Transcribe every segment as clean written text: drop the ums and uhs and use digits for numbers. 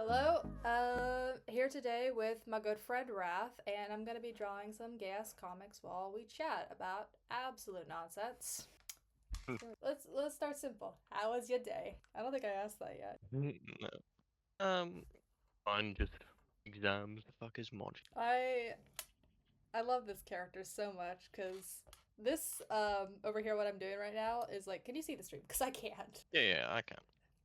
Hello, here today with my good friend Wrath, and I'm gonna be drawing some gas comics while we chat about absolute nonsense. Let's start simple. How was your day? I don't think I asked that yet. No. Fine, just exams. The fuck is mod? I love this character so much because this over here what I'm doing right now is like, can you see the stream? Because I can't. Yeah, I can.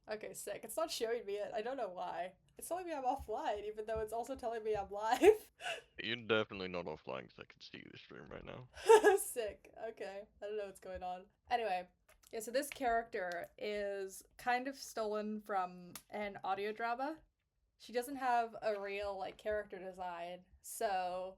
Okay, sick. It's not showing me it. I don't know why. It's telling me I'm offline, even though it's also telling me I'm live. You're definitely not offline because I can see the stream right now. Sick. Okay. I don't know what's going on. Anyway, yeah, so this character is kind of stolen from an audio drama. She doesn't have a real like character design. So,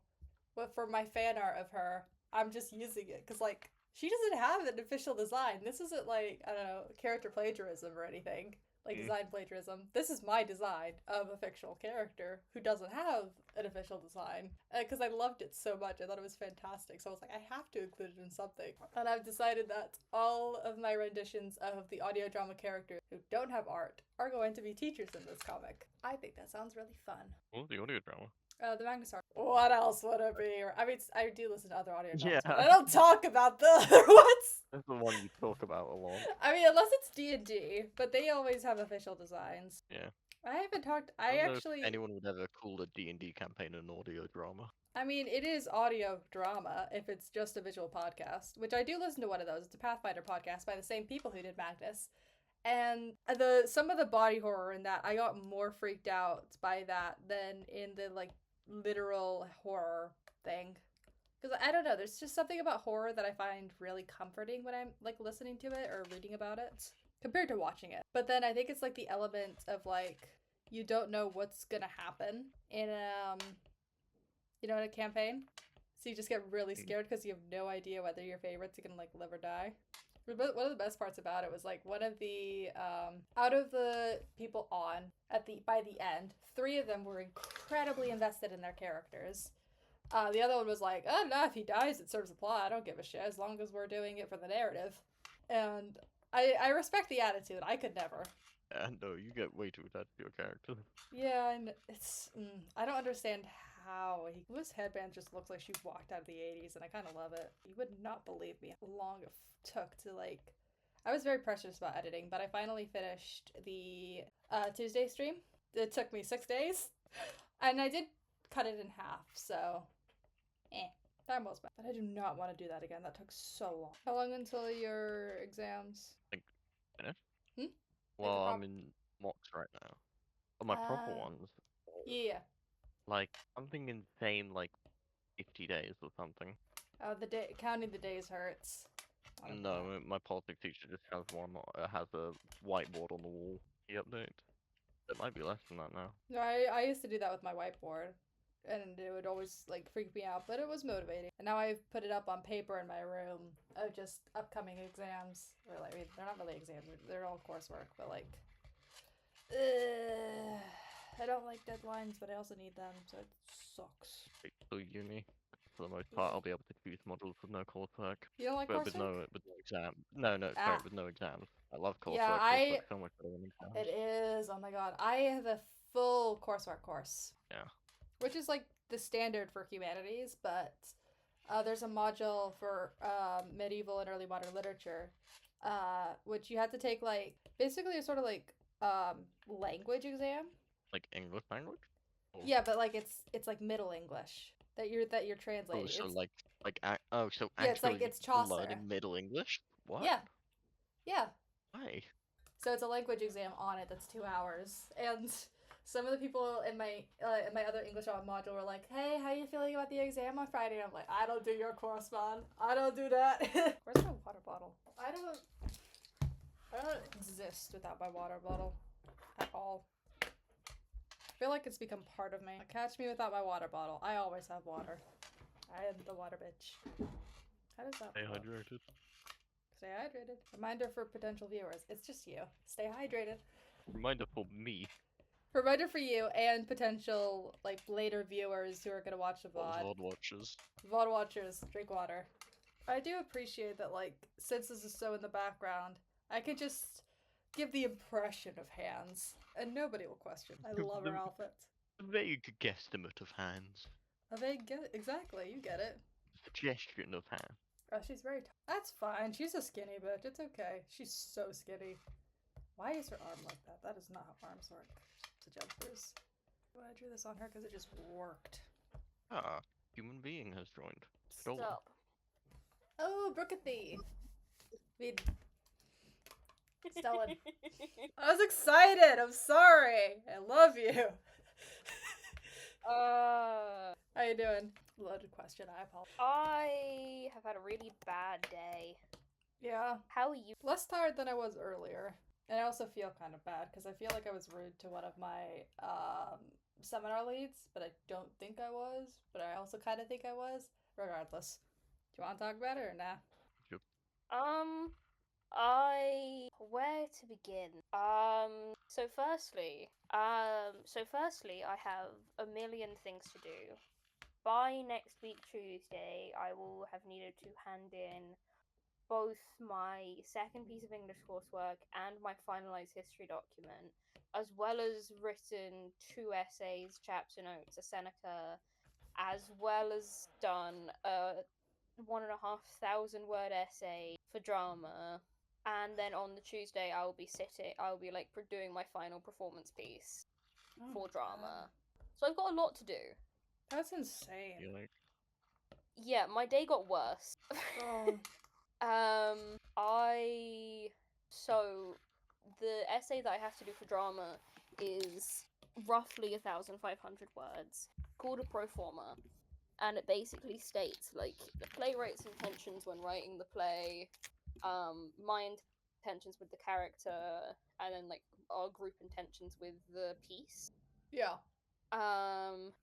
but for my fan art of her, I'm just using it cuz like she doesn't have an official design. This isn't like, I don't know, character plagiarism or anything. Like design plagiarism. This is my design of a fictional character who doesn't have an official design. Because I loved it so much. I thought it was fantastic. So I was like, I have to include it in something. And I've decided that all of my renditions of the audio drama characters who don't have art are going to be teachers in this comic. I think that sounds really fun. What was the audio drama? The Magnus art. What else would it be? I mean, I do listen to other audio dramas, Yeah. but I don't talk about the other ones. That's the one you talk about a lot. I mean, unless it's D&D, but they always have official designs. Yeah. I haven't talked. I don't know actually. if anyone would ever call a D&D campaign an audio drama. I mean, it is audio drama if it's just a visual podcast, which I do listen to one of those. It's a Pathfinder podcast by the same people who did Magnus. And some of the body horror in that, I got more freaked out by that than in the like literal horror thing. Because I don't know, there's just something about horror that I find really comforting when I'm like listening to it or reading about it compared to watching it. But then I think it's like the element of like you don't know what's gonna happen in in a campaign. So you just get really scared because you have no idea whether your favorites are gonna like live or die. One of the best parts about it was like one of the out of the people on by the end, 3 of them were incredibly invested in their characters. The other one was like, oh no, if he dies, it serves the plot. I don't give a shit as long as we're doing it for the narrative. And I respect the attitude. I could never. No, you get way too attached to your character. Yeah, and it's I don't understand how this headband just looks like she walked out of the 80s, and I kind of love it. You would not believe me how long it took to like. I was very precious about editing, but I finally finished the Tuesday stream. It took me 6 days, and I did cut it in half, so time well spent. But I do not want to do that again. That took so long. How long until your exams? Like, finished? Hmm? Well, I'm in mocks right now. Oh, my proper ones. Yeah. Like, something insane like 50 days or something. Oh, counting the days hurts. No, my politics teacher just has has a whiteboard on the wall. The update. It might be less than that now. No, I used to do that with my whiteboard, and it would always like freak me out, but it was motivating. And now I've put it up on paper in my room of just upcoming exams. Or like, I mean, they're not really exams; they're all coursework. But like, I don't like deadlines, but I also need them, so it sucks. So uni, for the most part, I'll be able to choose modules with no coursework. You don't like but coursework? with no exam. No, sorry, with no exams. I love coursework. Yeah, coursework's so much better than exams. It is. Oh my god, I have a full coursework course. Yeah. Which is like the standard for humanities, but there's a module for medieval and early modern literature, which you have to take like basically a sort of like language exam. Like English language? Or... Yeah, but like it's like Middle English that you're translating. Oh, so it's... so yeah, it's like it's Chaucer. Learning Middle English? What? Yeah. Yeah. Why? So it's a language exam on it that's 2 hours, and some of the people in my other English module were like, "Hey, how you feeling about the exam on Friday?" And I'm like, "I don't do your course, man. I don't do that." Where's my water bottle? I don't exist without my water bottle at all. I feel like it's become part of me. Catch me without my water bottle. I always have water. I am the water bitch. How does that? Stay hydrated. Stay hydrated. Reminder for potential viewers. It's just you. Stay hydrated. Reminder for me. Reminder for you and potential like later viewers who are gonna watch the VOD. VOD watchers. VOD watchers, drink water. I do appreciate that like since this is so in the background, I could just give the impression of hands, and nobody will question. I love her outfit. Vague guesstimate of hands. A vague exactly, you get it. Suggestion of hand. Oh, she's very. That's fine. She's a skinny bitch. It's okay. She's so skinny. Why is her arm like that? That is not how arms work. To jumpers. Well, I drew this on her because it just worked. Ah, human being has joined. Stolen. Stop. Oh, Brookathy. Stolen. I was excited. I'm sorry. I love you. How you doing? Loaded question. I apologize. I have had a really bad day. Yeah. How are you? Less tired than I was earlier. And I also feel kind of bad because I feel like I was rude to one of my seminar leads, but I don't think I was. But I also kind of think I was. Regardless. Do you want to talk about it or nah? Where to begin? So firstly, I have a million things to do. By next week Tuesday, I will have needed to hand in both my second piece of English coursework and my finalized history document, as well as written 2 essays, chapter notes, a Seneca, as well as done a 1,500 word essay for drama. And then on the Tuesday, I'll be doing my final performance piece for drama. So I've got a lot to do. That's insane. Yeah, my day got worse. Oh. So the essay that I have to do for drama is roughly 1,500 words, called a pro forma, and it basically states like the playwright's intentions when writing the play, my intentions with the character, and then like our group intentions with the piece. Yeah. And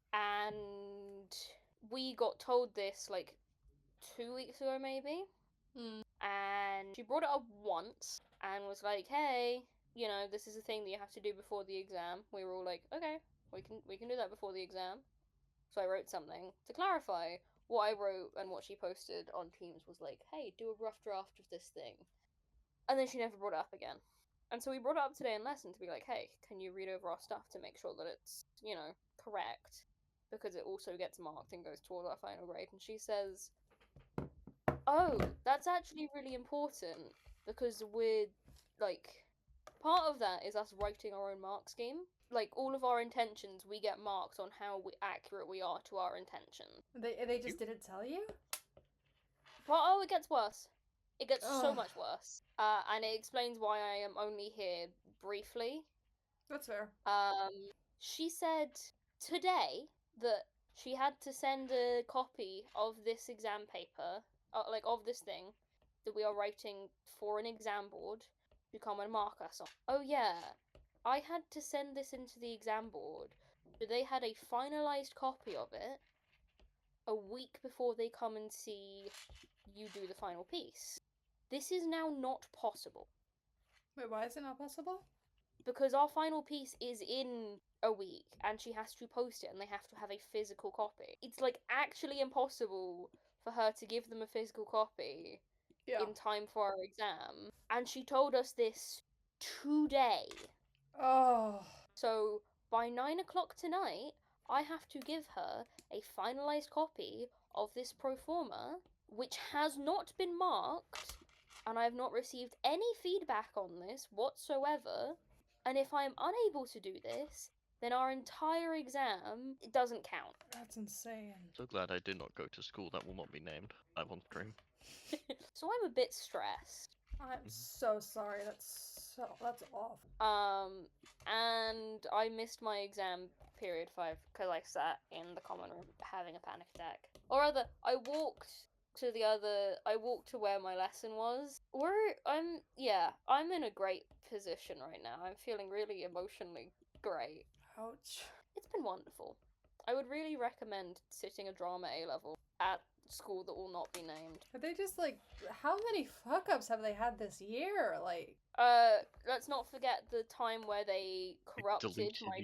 we got told this like 2 weeks ago maybe. And she brought it up once and was like, hey, you know, this is a thing that you have to do before the exam. We were all like, okay, we can do that before the exam. So I wrote something to clarify. What I wrote and what she posted on Teams was like, hey, do a rough draft of this thing. And then she never brought it up again. And so we brought it up today in lesson to be like, hey, can you read over our stuff to make sure that it's, you know, correct? Because it also gets marked and goes toward our final grade. And she says, oh, that's actually really important because we're, like, part of that is us writing our own mark scheme. Like, all of our intentions, we get marked on how accurate we are to our intentions. They just didn't tell you? Oh, it gets worse. It gets so much worse. And it explains why I am only here briefly. That's fair. She said today that she had to send a copy of this exam paper, of this thing that we are writing for an exam board to come and mark us on. Oh yeah, I had to send this into the exam board, so they had a finalized copy of it a week before they come and see you do the final piece. This is now not possible. Wait, why is it not possible? Because our final piece is in a week, and she has to post it, and they have to have a physical copy. It's, like, actually impossible for her to give them a physical copy in time for our exam. And she told us this today. Oh. So, by 9 o'clock tonight, I have to give her a finalized copy of this pro forma, which has not been marked, and I have not received any feedback on this whatsoever. And if I am unable to do this, then our entire exam doesn't count. That's insane. So glad I did not go to school that will not be named. I'm on stream. So I'm a bit stressed. I'm so sorry. That's awful. And I missed my exam period 5 because I sat in the common room having a panic attack. Or rather, I walked to where my lesson was. I'm in a great position right now. I'm feeling really emotionally great. Ouch. It's been wonderful. I would really recommend sitting a drama A-level at school that will not be named. Are they just like, how many fuck-ups have they had this year? Like, let's not forget the time where they corrupted my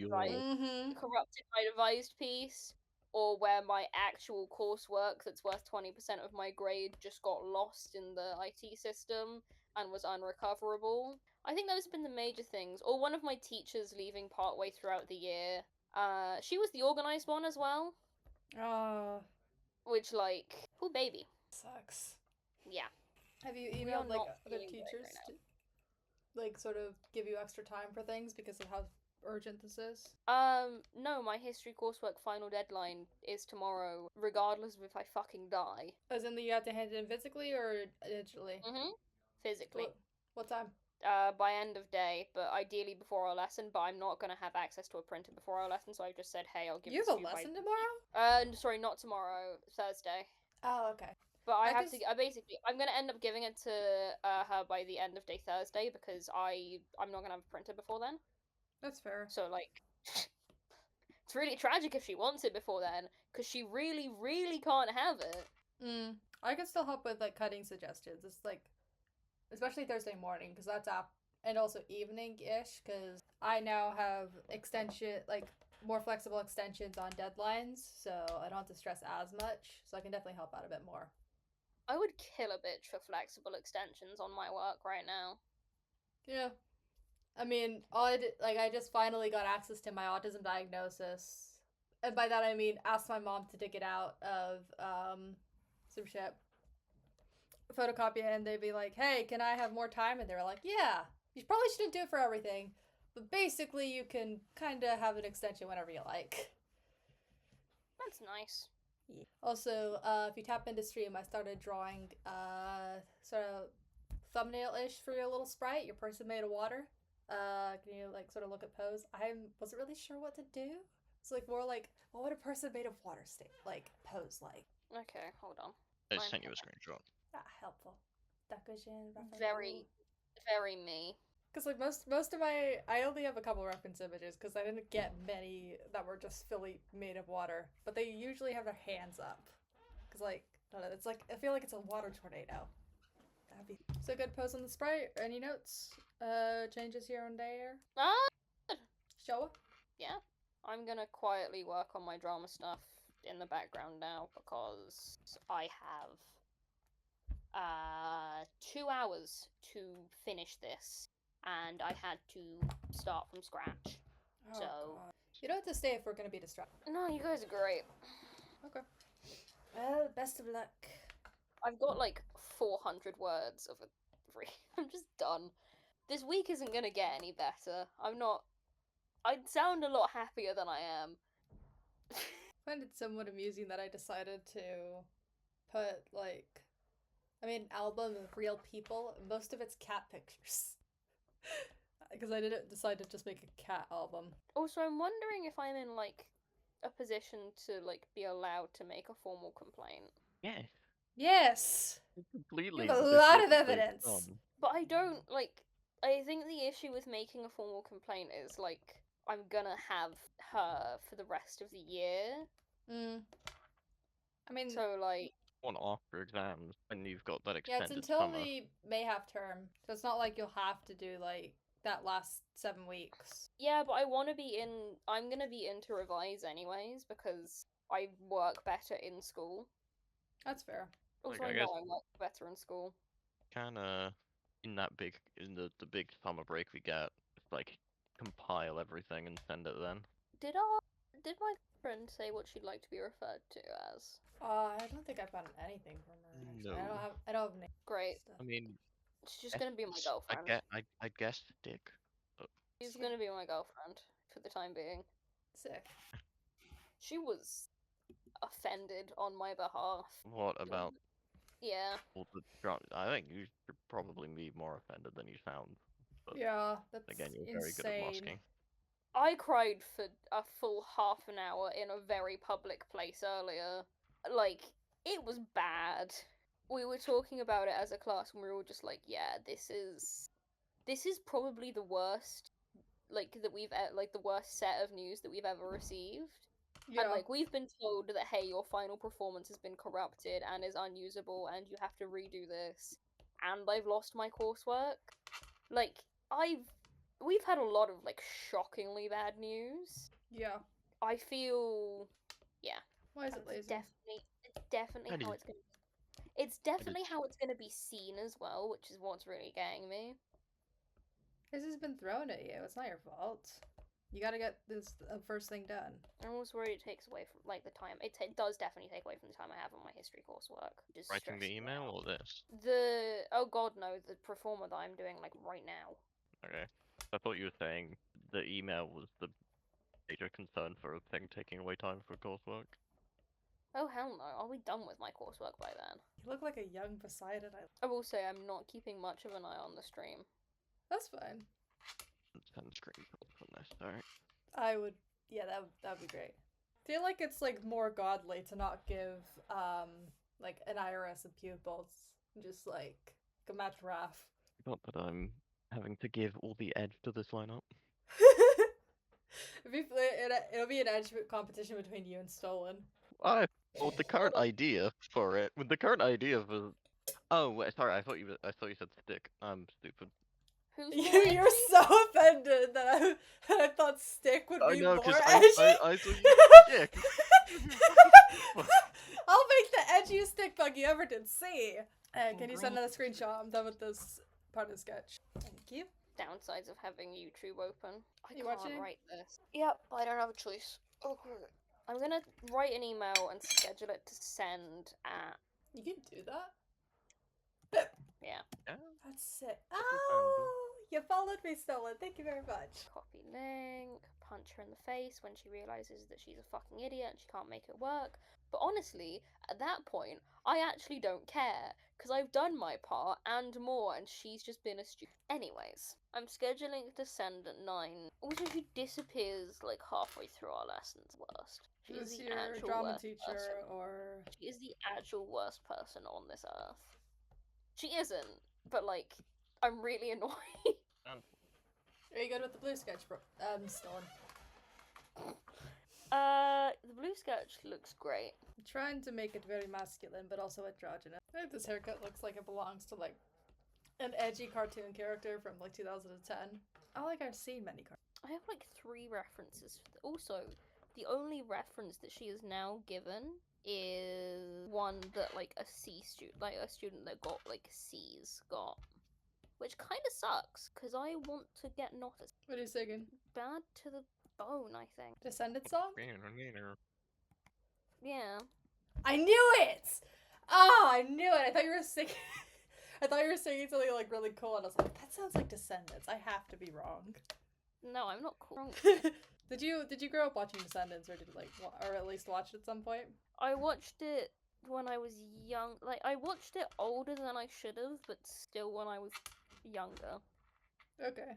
devised piece, or where my actual coursework that's worth 20% of my grade just got lost in the IT system and was unrecoverable. I think those have been the major things. Or one of my teachers leaving partway throughout the year. She was the organized one as well. Oh, Which, like, poor baby. sucks. Yeah. Have you We are emailed like not other feeling great teachers right now. to like sort of give you extra time for things because of how urgent this is? No, my history coursework final deadline is tomorrow, regardless of if I fucking die. As in, you have to hand it in physically or digitally? Physically. What time? By end of day, but ideally before our lesson, but I'm not gonna have access to a printer before our lesson, so I just said, hey, I'll give You this have to a you lesson by... tomorrow? Sorry, not tomorrow, Thursday. Oh, okay. But I I have guess- to, basically, I'm gonna end up giving it to her by the end of day Thursday, because I'm not gonna have a printer before then. That's fair. So, like, it's really tragic if she wants it before then, because she really, really can't have it. I can still help with like cutting suggestions. It's like, especially Thursday morning, because that's up, and also evening-ish, because I now have like more flexible extensions on deadlines, so I don't have to stress as much. So I can definitely help out a bit more. I would kill a bitch for flexible extensions on my work right now. Yeah. I mean, I just finally got access to my autism diagnosis. And by that I mean asked my mom to dig it out of some shit. Photocopy it, and they'd be like, hey, can I have more time? And they were like, yeah. You probably shouldn't do it for everything. But basically you can kinda have an extension whenever you like. That's nice. Yeah. Also, if you tap into stream, I started drawing sort of thumbnail-ish for your little sprite, your person made of water. Can you like sort of look at pose? I wasn't really sure what to do. It's like more like, what would a person made of water pose like? Okay, hold on. I Mine- sent you a screenshot. Helpful. Very, very me. Because like most of my, I only have a couple reference images because I didn't get many that were just fully made of water, but they usually have their hands up. Because like, I don't know, it's like, I feel like it's a water tornado. That'd be so good. Pose on the sprite. Any notes? Changes here and there. Show. Yeah. I'm gonna quietly work on my drama stuff in the background now because I have 2 hours to finish this, and I had to start from scratch. Oh, So God. You don't have to stay if we're gonna be distracted. no, you guys are great. Okay. Well, best of luck. I've got like 400 words of a I'm just done. This week isn't gonna get any better. I'd sound a lot happier than I am. I find it somewhat amusing that I decided to put like, album of real people. Most of it's cat pictures. Because I didn't decide to just make a cat album. Also, I'm wondering if I'm in like a position to like be allowed to make a formal complaint. Yeah. Yes. Completely. You have a lot of definitively evidence. done. But I don't like. I think the issue with making a formal complaint is like I'm gonna have her for the rest of the year. I mean, So like, One after exams, and you've got that yeah, extended it's until summer. the May half term, so it's not like you'll have to do like that last 7 weeks. yeah, but I want to be in. I'm gonna be in to revise anyways because I work better in school. That's fair. Also, Like, I I guess- know I work better in school. Kinda in the big summer break we get, it's like compile everything and send it then. Did my friend say what she'd like to be referred to as? I don't think I've gotten anything from her. Actually. No. I don't have names. Great. Stuff. I mean, She's just gonna be my girlfriend. I guess Dick. She's gonna be my girlfriend for the time being. Sick. She was offended on my behalf. What about Yeah. all the I think you should probably be more offended than you sound. But Yeah, that's again, you're insane. very good at masking. I cried for a full half an hour in a very public place earlier. Like, it was bad. We were talking about it as a class and we were all just like, yeah, this is probably the worst the worst set of news that we've ever received. Yeah. And like we've been told that hey, your final performance has been corrupted and is unusable and you have to redo this. And I've lost my coursework. Like we've had a lot of like shockingly bad news. Yeah. I feel Why is it lazy? It's definitely That how is- it's gonna it's definitely is- how it's gonna be seen as well, which is what's really getting me. This has been thrown at you. It's not your fault. You gotta get this first thing done. I'm always worried it takes away from, like, the time. It does definitely take away from the time I have on my history coursework. Just Writing the stresses me email out. or this? Oh god, no, the performer that I'm doing, like, right now. Okay. I thought you were saying the email was the major concern for a thing taking away time for coursework. Oh hell no, I'll be done with my coursework by then. You look like a young Poseidon. I will say I'm not keeping much of an eye on the stream. That's fine. Let's send screenshots from this, alright. I would, yeah, that'd be great. I feel like it's like more godly to not give like an IRS of pupils, just like a match Raph. Not that I'm having to give all the edge to this lineup. It'll be an edge competition between you and Stolen. Well, the current idea for it, with the current idea for, oh wait, sorry, I thought you said stick. I'm stupid. Who's You're so offended that I thought stick would be know, more 'cause edgy. I thought you stick. I'll make the edgiest stick bug you ever did see. Can you send another screenshot? I'm done with this part of the sketch. Thank you. Downsides of having YouTube open. I You can't watching? write this. Yep, I don't have a choice. Oh, I'm gonna write an email and schedule it to send at. You can do that? Yeah. That's sick. fine, Oh, you followed me, Stolen. Thank you very much. Copy link, punch her in the face when she realizes that she's a fucking idiot and she can't make it work. But honestly, at that point, I actually don't care, because I've done my part and more, and she's just been a stupid. Anyways, I'm scheduling to send at 9. Also, she disappears like halfway through our lessons. Worst. She is Who's the your actual drama worst teacher person. or... She is the actual worst person on this earth. She isn't, but like, I'm really annoyed. Are you good with the blue sketch, bro? Stolen. The blue sketch looks great. I'm trying to make it very masculine, but also androgynous. I think this haircut looks like it belongs to, like, an edgy cartoon character from, like, 2010. I don't think I've seen many cartoons. I have, like, 3 references. Also, the only reference that she is now given is one that, like, a student that got, like, C's got. Which kind of sucks, because I want to get noticed. What are you singing? Bad to the bone, I think. Descendant song? Yeah. I knew it! Oh, I knew it! I thought you were singing... I thought you were singing something, like, really cool, and I was like, that sounds like Descendants. I have to be wrong. No, I'm not cool. Did you grow up watching Descendants, or did you, like, or at least watch it at some point? I watched it when I was young. Like, I watched it older than I should have, but still when I was younger. Okay.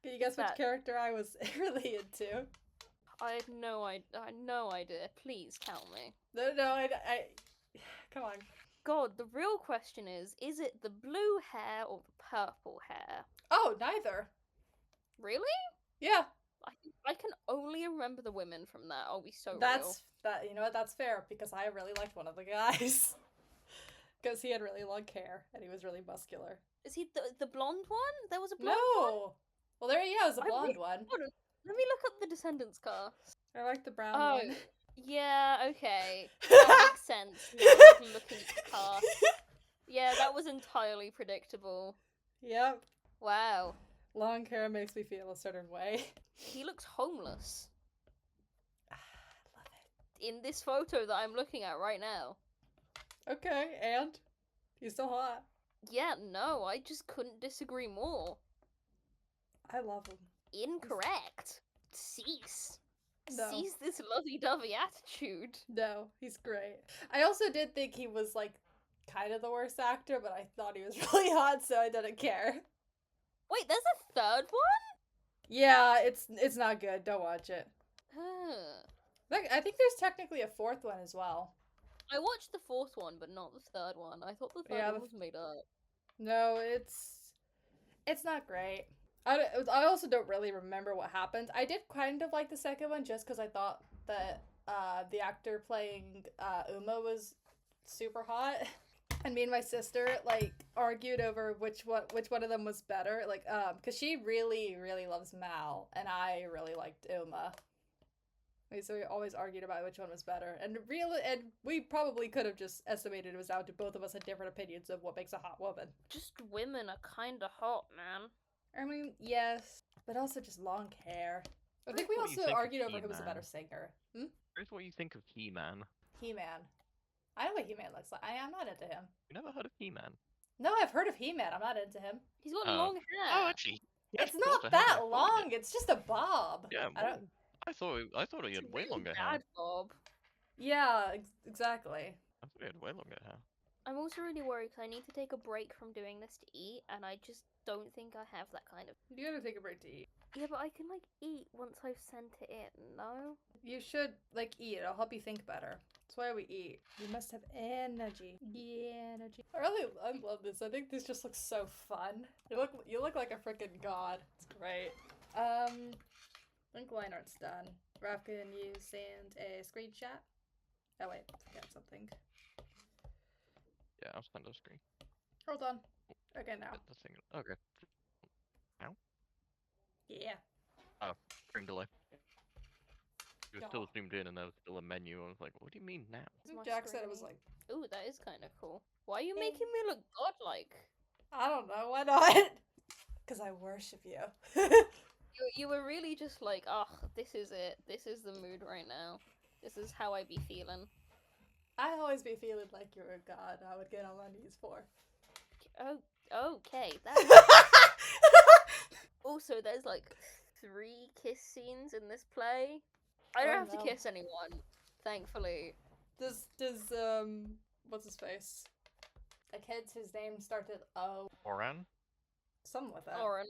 Can you guess which character I was really into? I had no idea. Please tell me. No, I come on. God, the real question is it the blue hair or the purple hair? Oh, neither. Really? Yeah. I can only remember the women from that. I'll be so real. You know what, that's fair, because I really liked one of the guys. Because he had really long hair, and he was really muscular. Is he the blonde one? There was a blonde one? No! Well, there he is, a blonde one. Hold on. Let me look up the Descendants cast. I like the brown one. Yeah, okay. That makes sense. Now I'm looking at the cast. Yeah, that was entirely predictable. Yep. Wow. Long hair makes me feel a certain way. He looks homeless. Love it. In this photo that I'm looking at right now. Okay, and? He's still hot. Yeah, no, I just couldn't disagree more. I love him. Incorrect. Cease. No. Cease this lovey-dovey attitude. No, he's great. I also did think he was, like, kind of the worst actor, but I thought he was really hot, so I didn't care. Wait, there's a third one? Yeah, it's not good. Don't watch it. Huh. I think there's technically a 4th one as well. I watched the 4th one, but not the 3rd one. I thought the 3rd one was made up. No, it's not great. I also don't really remember what happened. I did kind of like the 2nd one just because I thought that the actor playing Uma was super hot. And me and my sister, like, argued over which one of them was better. Like, because she really, really loves Mal, and I really liked Uma. So we always argued about which one was better. And we probably could have just estimated it was down to both of us had different opinions of what makes a hot woman. Just women are kinda hot, man. I mean, yes, but also just long hair. I think we What do you also think of argued over who was a He-Man? better singer. Here's what you think of He-Man. He-Man. I know what He-Man looks like. I am not into him. You never heard of He-Man? No, I've heard of He-Man. I'm not into him. He's got Oh. long hair. Oh, actually, yeah, It's of course, not I had that thought long. of it. It's just a bob. Yeah, I don't. I thought he It's had a way really longer hair. bad bob. Yeah, exactly. I thought he had way longer hair. I'm also really worried because I need to take a break from doing this to eat, and I just don't think I have that kind of. You gotta take a break to eat. Yeah, but I can like eat once I've sent it in. No. You should like eat. It'll help you think better. That's why we eat. You must have energy. Energy. I love this. I think this just looks so fun. You look like a freaking god. It's great. I think line art's done. Raph, can you send a screenshot? Oh wait, forgot something. Yeah, I'll send a screen. Hold on. Okay, now. The thing. Okay. Yeah. Screen delay. You were Yeah. still zoomed in, and there was still a menu. I was like, "What do you mean now?" It's my Jack said it was screen. like, Ooh, that is kind of cool. Why are you making me look godlike? I don't know, why not? Because I worship you. You were really just like, oh, this is it. This is the mood right now. This is how I be feeling. I'd always be feeling like you're a god. I would get on my knees for. Oh, okay. Also, there's like 3 kiss scenes in this play. I don't have to kiss anyone, thankfully. Does what's his face? A kid's his name started O. Oran. Something with that. Oren.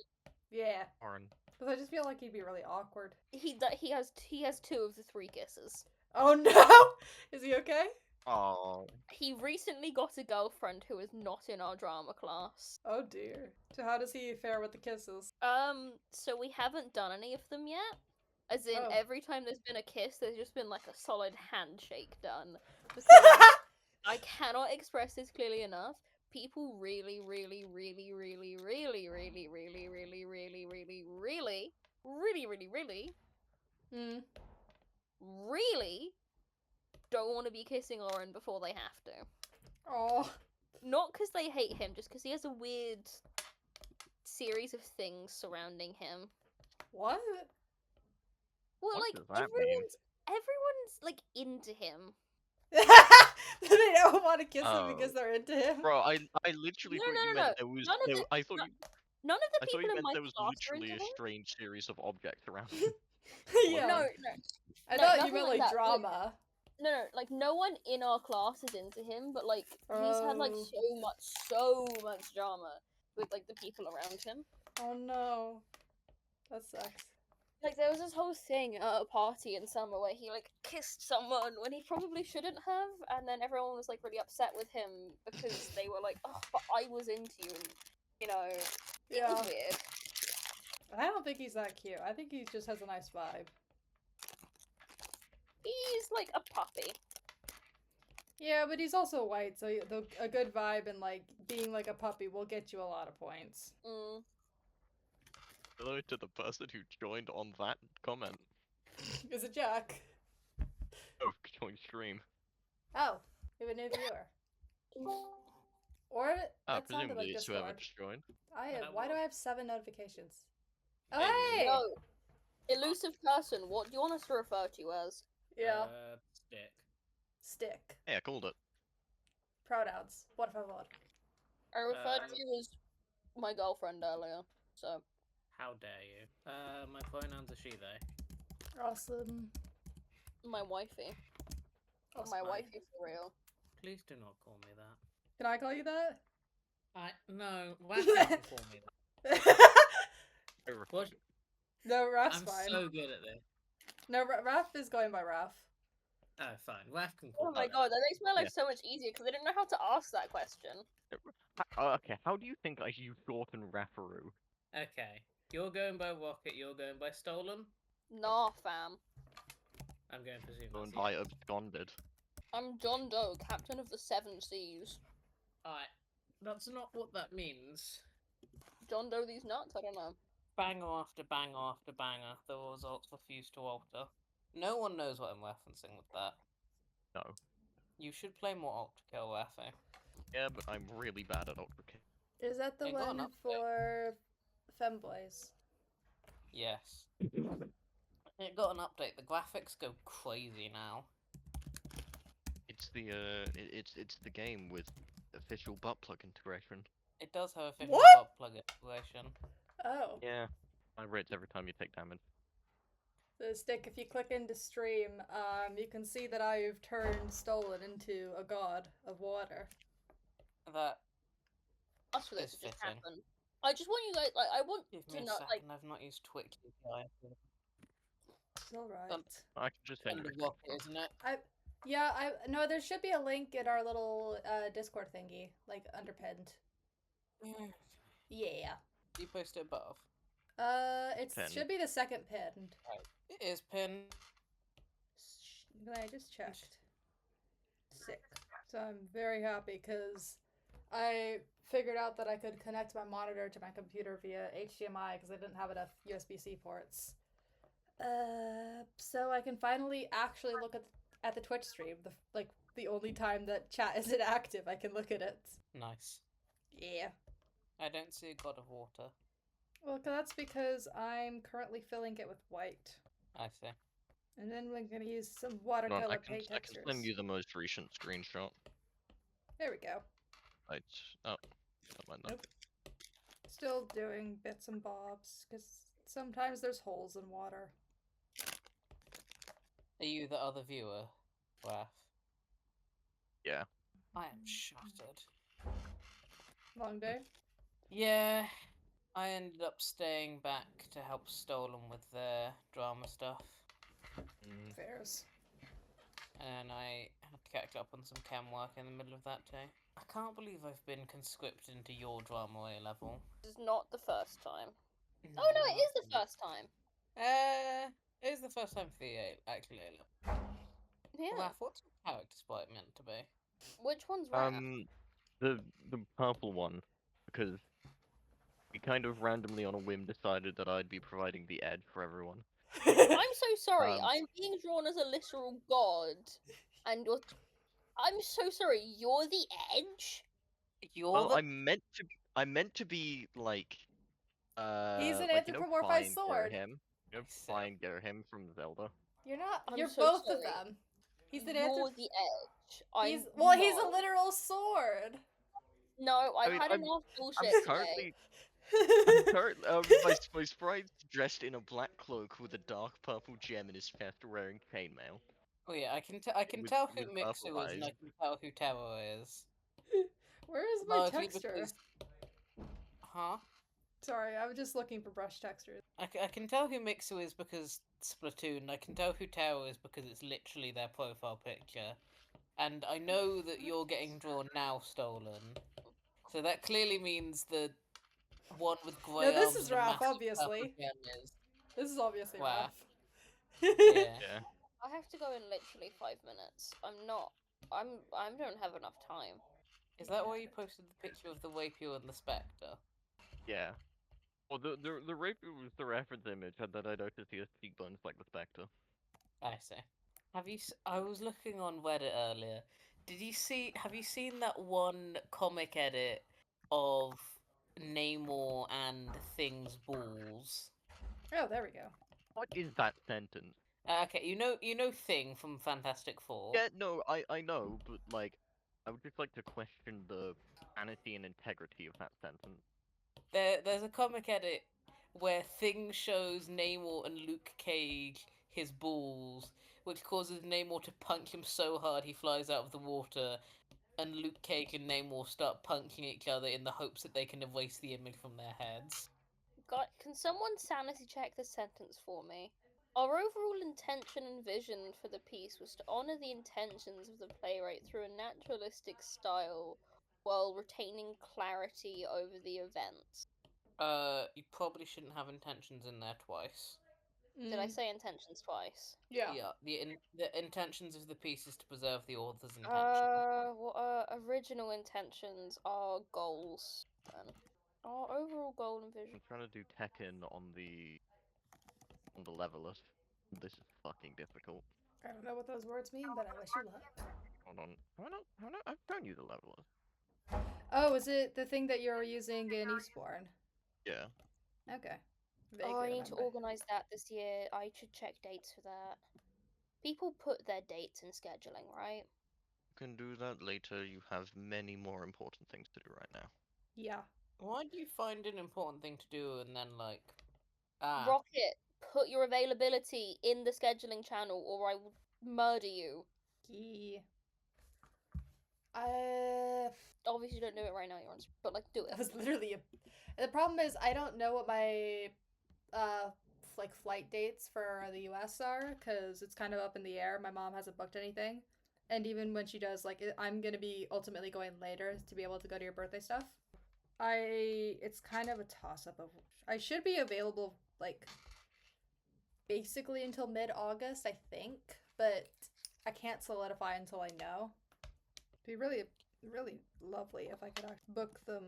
Yeah. Oran. Because I just feel like he'd be really awkward. He has 2 of the 3 kisses. Oh no! Is he okay? Oh. He recently got a girlfriend who is not in our drama class. Oh dear. So how does he fare with the kisses? So we haven't done any of them yet. As in, Oh. every time there's been a kiss, there's just been like a solid handshake done. Because I cannot express this clearly enough. People really, really, really, really, really, really, really, really, really, really, really, really, really, Hmm. really don't want to be kissing Lauren before they have to. Oh. Not because they hate him, just because he has a weird series of things surrounding him. What? Well, What like does that mean? everyone's like into him. They don't want to kiss him Oh. because they're into him. Bro, I literally No, thought no, you no, meant there was. None of the- I thought no- you. None of I the thought people you in meant my there was class were literally into a him. strange series of objects around him. Yeah. No, I no, thought you nothing meant like like that, drama. no, like no one in our class is into him, but like he's had like Oh. so much drama with like the people around him. Oh no. That sucks. Like there was this whole thing at a party in summer where he like kissed someone when he probably shouldn't have, and then everyone was like really upset with him because they were like, "Oh, but I was into you," and you know, it Yeah. was weird. I don't think he's that cute. I think he just has a nice vibe. He's like a puppy. Yeah, but he's also white, so a good vibe and like being like a puppy will get you a lot of points. Mm. Hello to the person who joined on that comment. Is it Jack? Oh, join stream. Oh, we have a new viewer. Or it sounded Presumably like it's whoever Discord. just joined. Why do I have 7 notifications? Oh, Hey. hey! No, elusive person. What do you want us to refer to you as? Yeah. Stick. Stick. Hey, I called it. Pronouns. Por favor. I referred to you as my girlfriend earlier. So How dare you? My pronouns are she, they. Awesome. my wifey. Awesome. My wifey for real. Please do not call me that. Can I call you that? No, why can't you call me that? What? No, Raph's I'm fine. so good at this. No, Raph is going by Raph. Oh, fine. Raph can call Oh me my that. god, that makes my life so much easier because I didn't know how to ask that question. Okay, how do you think I use shorten Raffaroo? Okay. You're going by Rocket, you're going by Stolen? Nah, fam. I'm going to presume Going that's by absconded. I'm John Doe, captain of the 7 Seas. Alright. That's not what that means. John Doe these nuts? I don't know. Banger after banger after banger, the results refuse to alter. No one knows what I'm referencing with that. No. You should play more Ultra Kill, Raffy. Yeah, but I'm really bad at Ultra Kill. Is that the Ain't got one enough, for femboys. Yes. It got an update. The graphics go crazy now. It's it's the game with official butt plug integration. It does have official What? butt plug integration. Oh. Yeah, I rates every time you take damage. The stick, if you click into stream, you can see that I've turned Stolen into a god of water. That Us for this is to just fitting. happen. I just want you guys, like, I want Give to me a know, second. like, I've not used Twitch API. It's alright. I can just send Kind you of a rocket, screenshot. isn't it? No, there should be a link in our little Discord thingy, like underpinned. Yeah. Yeah. You post it above. It Pinned. should be the second pinned. It is pinned. I just checked. Sick. So I'm very happy because I figured out that I could connect my monitor to my computer via HDMI because I didn't have enough USB-C ports. So I can finally actually look at the Twitch stream. The only time that chat isn't active, I can look at it. Nice. Yeah. I don't see a God of Water. Well, that's because I'm currently filling it with white. I see. And then we're gonna use some Hold on, watercolor I paint can textures. send you the most recent screenshot. There we go. Right. Oh, never mind that. Nope. Still doing bits and bobs, because sometimes there's holes in water. Are you the other viewer, Raph? Yeah. I am shattered. Long day? Yeah, I ended up staying back to help Stolen with their drama stuff. Fairs. And I had to catch up on some chem work in the middle of that day. I can't believe I've been conscripted into your drama A level. this is not the first time. Oh no, it is the first time. It is the first time for the actually A level. Yeah. Raph, what's your character sprite meant to be? Which one's Raph? The purple one, because we kind of randomly on a whim decided that I'd be providing the edge for everyone. I'm so sorry. Um, I'm being drawn as a literal god, and you're. I'm so sorry. You're the edge. You're Well, the I'm meant to be like He's an like, you know, anthropomorphized Flying sword. Gerahim. You know, Flying Gerahim from Zelda. You're not. I'm You're so both sorry. of them. He's an You're the edge. He's I'm he's a not. literal sword. No, I've mean, had I'm- enough bullshit I'm today. currently my sprite's dressed in a black cloak with a dark purple gem in his chest, wearing chainmail. Oh yeah, I can With- tell who with Mixu purple is, and eyes. I can tell who Terror is. Where is my Largely texture? because- Huh? Sorry, I was just looking for brush textures. I can tell who Mixu is because Splatoon. I can tell who Terror is because it's literally their profile picture. And I know that you're getting drawn now, Stolen. So that clearly means the one with grey No, this arms is and a Raph, massive obviously. purple gem is. This is obviously Wow. Raph. Yeah. Yeah. I have to go in literally 5 minutes. I don't have enough time. Is that why you posted the picture of the Rapier and the Spectre? Yeah. Well, the rapier was the reference image, and then I noticed he has cheekbones like the Spectre. I see. I was looking on Reddit earlier. Have you seen that one comic edit of Namor and Thing's balls? Oh, there we go. What is that sentence? Okay, you know Thing from Fantastic Four? Yeah, no, I know, but like, I would just like to question the sanity and integrity of that sentence. There's a comic edit where Thing shows Namor and Luke Cage his balls, which causes Namor to punch him so hard he flies out of the water, and Luke Cage and Namor start punching each other in the hopes that they can erase the image from their heads. God, can someone sanity check this sentence for me? Our overall intention and vision for the piece was to honour the intentions of the playwright through a naturalistic style while retaining clarity over the events. You probably shouldn't have intentions in there twice. Did I say intentions twice? Yeah. Yeah, the intentions of the piece is to preserve the author's intention. Original intentions are goals. Then. Our overall goal and vision. I'm trying to do Tekken on the leveler. This is fucking difficult. I don't know what those words mean, but I wish you luck. Hold on. I've shown you the leveler. Oh, is it the thing that you're using in Eastbourne? Yeah. Okay. Oh, I Vaguely need to remember. organize that this year. I should check dates for that. People put their dates in scheduling, right? You can do that later. You have many more important things to do right now. Yeah. Why do you find an important thing to do and then like, ah, Rocket, put your availability in the scheduling channel or I will murder you. Key. Obviously, don't do it right now, you're on, but like, do it. That was literally the problem is I don't know what my like flight dates for the US are because it's kind of up in the air. My mom hasn't booked anything. And even when she does, like I'm gonna be ultimately going later to be able to go to your birthday stuff. It's kind of a toss up of I should be available like basically until mid-August, I think, but I can't solidify until I know. It'd be really really lovely if I could book them.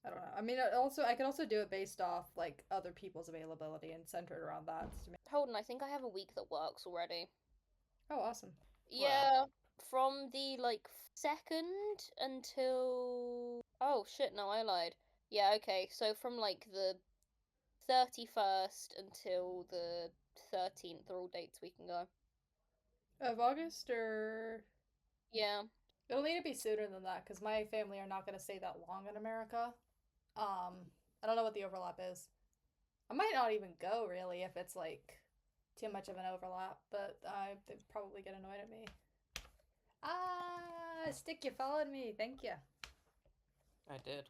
I don't know. I mean, I could also do it based off like other people's availability and center it around that. Hold on, I think I have a week that works already. Oh, awesome. Yeah, from the like 2nd until. Oh shit, no, I lied. Yeah, okay, so from like the 31st until the 13th are all dates we can go. Of August or Yeah. it'll need to be sooner than that because my family are not going to stay that long in America. I don't know what the overlap is. I might not even go really if it's like too much of an overlap, but they'd probably get annoyed at me. Ah, Stick, you followed me. Thank you. I did.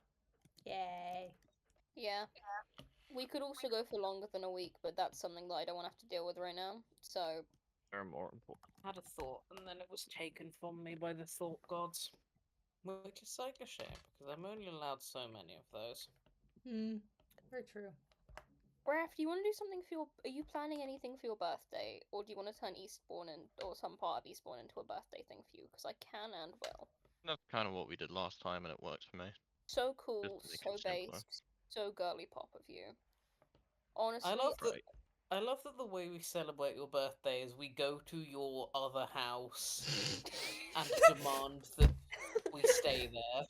Yay. Yeah. We could also go for longer than a week, but that's something that I don't want to have to deal with right now. So. They're more important. I had a thought, and then it was taken from me by the thought gods. Which is like a shame, because I'm only allowed so many of those. Very true. Raph, do you want to do something for your? Are you planning anything for your birthday, or do you want to turn Eastbourne or some part of Eastbourne into a birthday thing for you? Because I can and will. That's kind of what we did last time, and it worked for me. So cool, Just make so it simpler. based, so girly pop of you. Honestly, I love that the way we celebrate your birthday is we go to your other house and demand that we stay there.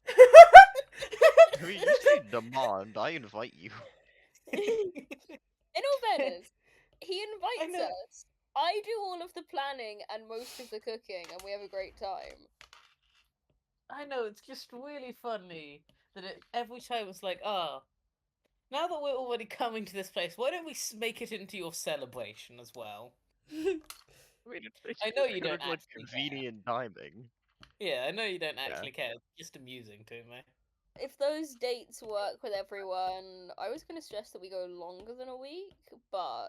I mean, you say demand, I invite you. in all fairness, he I invites know. us. I do all of the planning and most of the cooking, and we have a great time. I know, it's just really funny that every time it's like, ah, now that we're already coming to this place, why don't we make it into your celebration as well? I mean, it's I know you kind don't of like actually convenient timing. Yeah, I know you don't Yeah. actually care. It's just amusing to me. If those dates work with everyone, I was going to suggest that we go longer than a week, but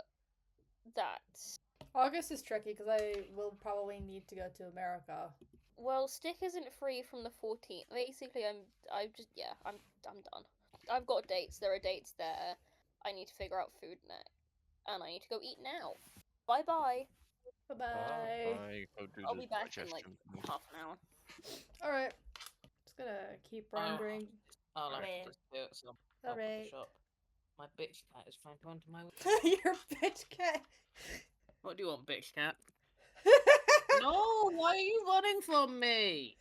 that's. August is tricky because I will probably need to go to America. Well, Stick isn't free from the 14th. Basically, I'm done. I've got dates. There are dates there. I need to figure out food next, and I need to go eat now. Bye bye. Bye bye. I go do I'll this be back in like digestion thing. half an hour. All right. Just gonna keep rendering. I'll Alright. actually do it, so I'll put Alright. the shop. My bitch cat is trying to enter my Your bitch cat. What do you want, bitch cat? No, why are you running from me?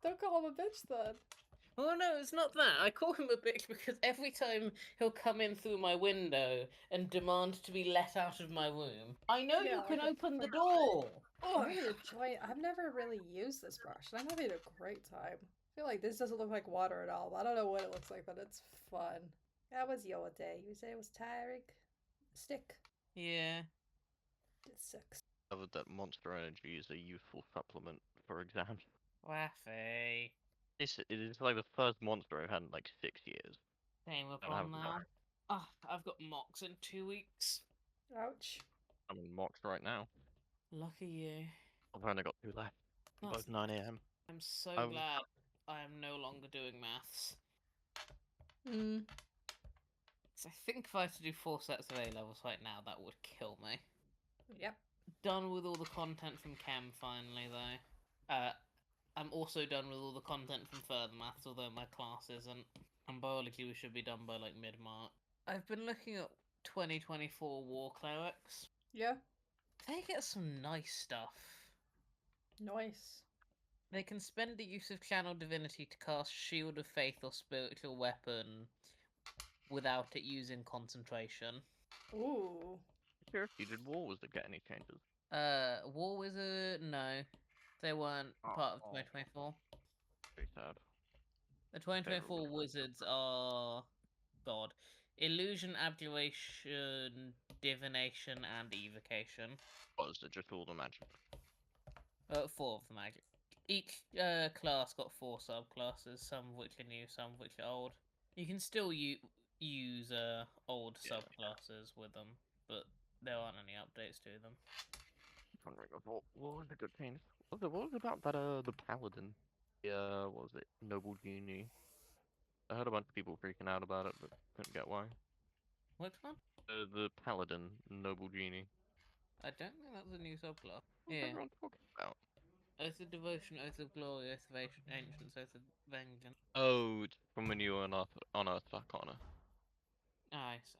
Don't call him a bitch then. Oh no, it's not that. I call him a bitch because every time he'll come in through my window and demand to be let out of my room. I know Yeah, you can I open the door. Oh, I'm gonna join. I've never really used this brush, and I'm having a great time. I feel like this doesn't look like water at all. I don't know what it looks like, but it's fun. That was your day. You say it was tiring? Stick. Yeah. It sucks. Discovered that Monster Energy is a useful supplement for exams. Waffy. It is like the first monster I've had in like 6 years. Came And I upon have now. Ah, I've got mocks in 2 weeks. Ouch. I'm in mocks right now. Lucky you. I've only got 2 left. That's Both 9 AM. I'm so I was- glad I am no longer doing maths. Hmm. So I think if I had to do 4 sets of A levels right now, that would kill me. Yep. Done with all the content from Chem finally, though. I'm also done with all the content from further maths, although my class isn't. And biologically, we should be done by like mid-March. I've been looking at 2024 War Clerics. Yeah. They get some nice stuff. Nice. They can spend the use of Channel Divinity to cast Shield of Faith or Spiritual Weapon without it using concentration. Ooh. Seriously, did War Wizard get any changes? War Wizard, no. They weren't part of 2024. Very sad. The 2024 really wizards are God. Illusion, Abjuration, Divination, and Evocation. What is it? Just all the magic? 4 of the magic. Each class got 4 subclasses, some of which are new, some of which are old. You can still use old Yeah. subclasses with them, but there aren't any updates to them. I'm wondering what was the good change? What was it about that the paladin? Yeah, what was it? Noble Genie. I heard a bunch of people freaking out about it, but couldn't get why. Which one? The paladin, Noble Genie. I don't think that's a new subclass. What's Yeah. everyone talking about? Oath of Devotion, Oath of Glory, Oath of Ancients, Oath of Vengeance. Oh, it's from when you were on Earth Arcana. Ah, I see.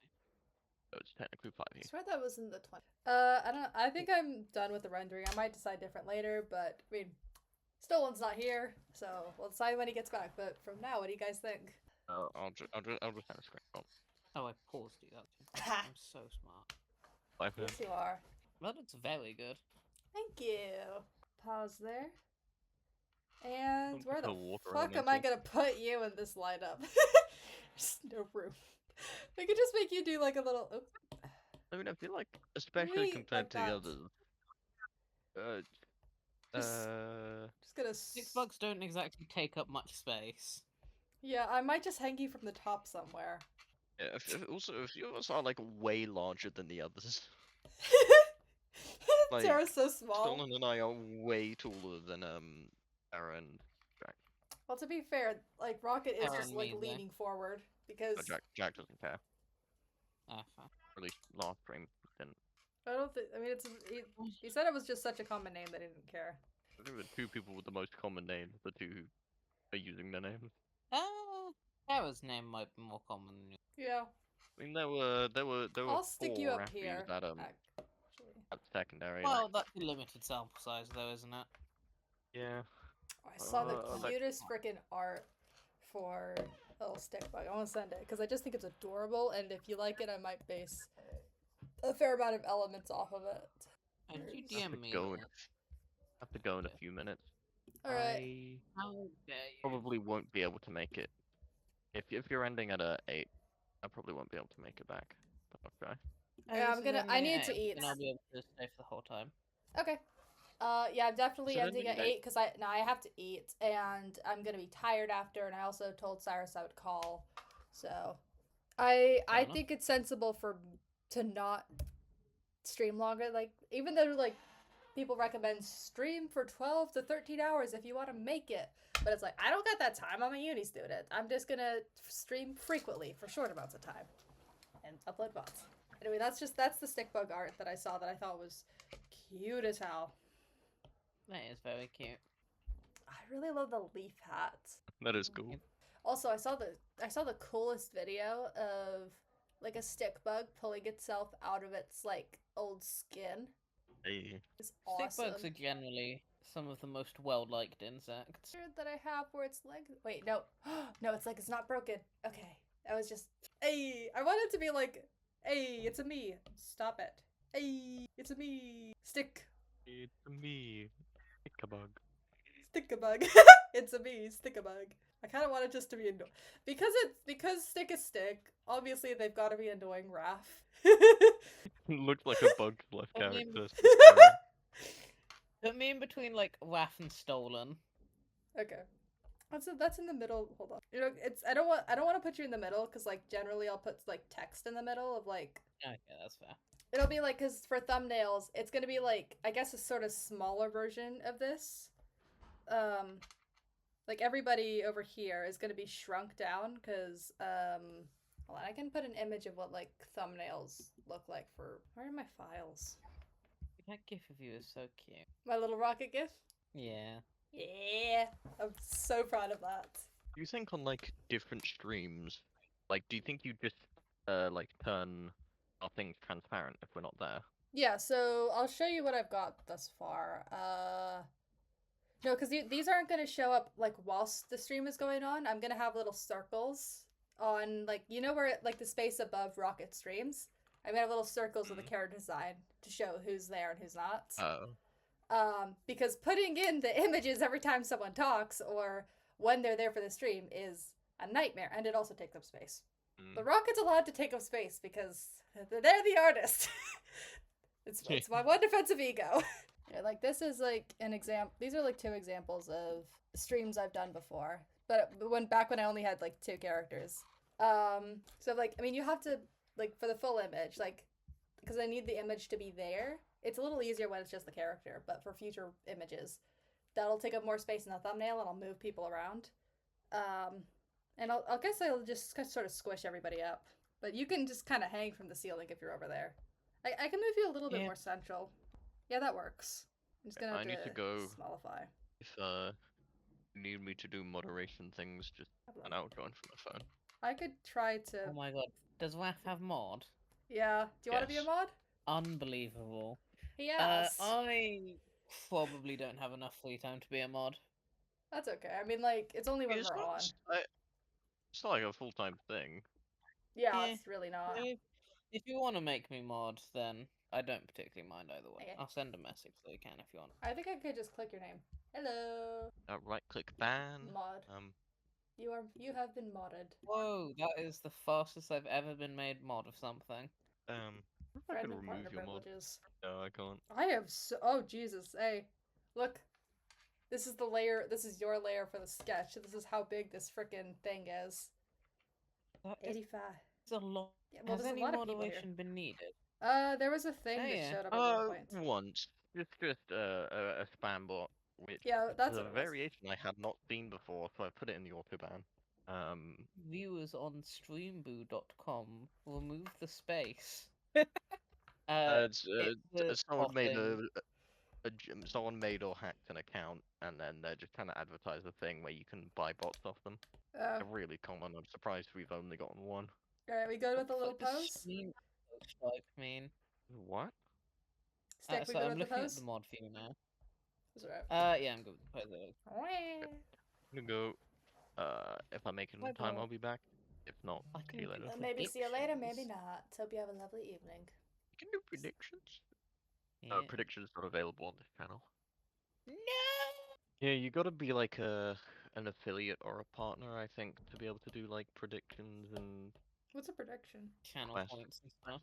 So it's technically 5e. I swear that was in the 20. I don't. I think I'm done with the rendering. I might decide different later, but I mean, Stolen's not here, so we'll decide when he gets back. But from now, what do you guys think? I'll just send a screenshot. Oh, I paused you. I'm so smart. Yes, you are. That looks very good. Thank you. Pause there. And Don't where put the water fuck am I elemental. gonna put you in this lineup? There's no room. We could just make you do like a little. Oops. I mean, I feel like, especially Maybe compared like to that. the others, Just gonna. Six bugs don't exactly take up much space. Yeah, I might just hang you from the top somewhere. yeah, if yours are like way larger than the others. Like, Tara's so small. Stolen and I are way taller than Sarah and Jack. Well, to be fair, like Rocket is Tara just and like me, though. leaning forward because Jack doesn't care. Ah, fine. Or at least last stream didn't. I don't think. I mean, he said it was just such a common name that he didn't care. I think the two people with the most common names, the two who are using their names. Tara's name might be more common than yours. Yeah, I mean, there were I'll stick you four up here. that Actually, at secondary. Well, that's a limited sample size, though, isn't it? Yeah. oh, I saw the like- cutest freaking art for little stick bug. I want to send it because I just think it's adorable, and if you like it, I might base a fair amount of elements off of it. And you I have DM to me. go on in, it. have to go in a few minutes. All right. I How dare you? probably won't be able to make it. If you're ending at a 8, I probably won't be able to make it back. But okay. Yeah, I'm This is gonna- I only need to 8, eat. And I'll be able to stay for the whole time. Okay. Yeah, I'm definitely So then ending you at guys- 8 because I have to eat and I'm gonna be tired after. And I also told Cyrus I would call, so I enough. think it's sensible to not stream longer. Like even though like people recommend stream for 12 to 13 hours if you want to make it, but it's like I don't got that time. I'm a uni student. I'm just gonna stream frequently for short amounts of time and upload VODs. Anyway, that's the stick bug art that I saw that I thought was cute as hell. That is very cute. I really love the leaf hat. That is cool. Also, I saw the coolest video of like a stick bug pulling itself out of its like old skin. Hey. It's awesome. Stick bugs are generally some of the most well-liked insects. That I have where its leg. Wait, no, no, its leg is not broken. Okay, that was just. Hey, I wanted to be like, hey, it's a me. Stop it. Hey, it's a me. Stick. It's me. Stick a bug. Stick a bug. It's a me. Stick a bug. I kind of want it just to be annoying because stick is stick. Obviously, they've got to be annoying. Raph. Looks like a Bugs Life I mean- character. Put me in between like Waff and Stolen. Okay. That's in the middle. Hold on. You know, I don't want to put you in the middle because like generally I'll put like text in the middle of like. Okay, that's fair. It'll be like because for thumbnails it's gonna be like I guess a sort of smaller version of this. Like everybody over here is gonna be shrunk down because hold on, I can put an image of what like thumbnails look like for. Where are my files? That gif of you is so cute. My little rocket gif. Yeah. Yeah, I'm so proud of that. Do you think on like different streams, like do you think you just like turn our things transparent if we're not there? Yeah, so I'll show you what I've got thus far. No, because these aren't going to show up like whilst the stream is going on. I'm going to have little circles on, like, you know where, like, the space above rocket streams? I'm gonna have little circles with the character design to show who's there and who's not. Oh. Because putting in the images every time someone talks or when they're there for the stream is a nightmare, and it also takes up space. The rocket's allowed to take up space because they're the artist. it's my one defensive ego. Yeah, like, this is like an example. These are like 2 examples of streams I've done before, but back when I only had like 2 characters. So like, I mean, you have to, like, for the full image, like, because I need the image to be there. It's a little easier when it's just the character, but for future images, that'll take up more space in the thumbnail, and I'll move people around. And I'll guess I'll just sort of squish everybody up. But you can just kind of hang from the ceiling if you're over there. I can move you a little bit more central. Yeah, that works. I'm just gonna need to go smallify. If you need me to do moderation things, just and I'll join from my phone. I could try to. Oh my god, does WAF have mod? Yeah. Do you want to be a mod? Unbelievable. Yes. I probably don't have enough free time to be a mod. That's okay. I mean, like, it's only when we're on. It's not like a full-time thing. Yeah, it's really not. If you want to make me mod, then I don't particularly mind either way. Okay. I'll send a message so you can if you want. I think I could just click your name. Hello. Right-click ban. Mod. You have been modded. Whoa, that is the fastest I've ever been made mod of something. I can remove your mod. No, I can't. I have oh Jesus, hey. Look. This is the layer, this is your layer for the sketch. This is how big this frickin' thing is. 85. It's a lot. Yeah, well, has any moderation been needed? There was a thing that showed up at one point. Once. It's just a spam bot. Which that's a variation I had not seen before, so I put it in the autoban. Viewers on streamboo.com remove the space. Someone made or hacked an account, and then they're just trying to advertise a thing where you can buy bots off them. They're really common. I'm surprised we've only gotten one. Alright, we go with the little pose? What? Stick, so I'm looking at the mod view now. Yeah, I'm good with the pose. I'm gonna go. If I make it in time, I'll be back. If not, see you later. Maybe see you later, maybe not. Hope you have a lovely evening. You can do predictions. Predictions not available on this channel. No! Yeah, you gotta be like an affiliate or a partner, I think, to be able to do like predictions and... What's a prediction? Channel points and stuff.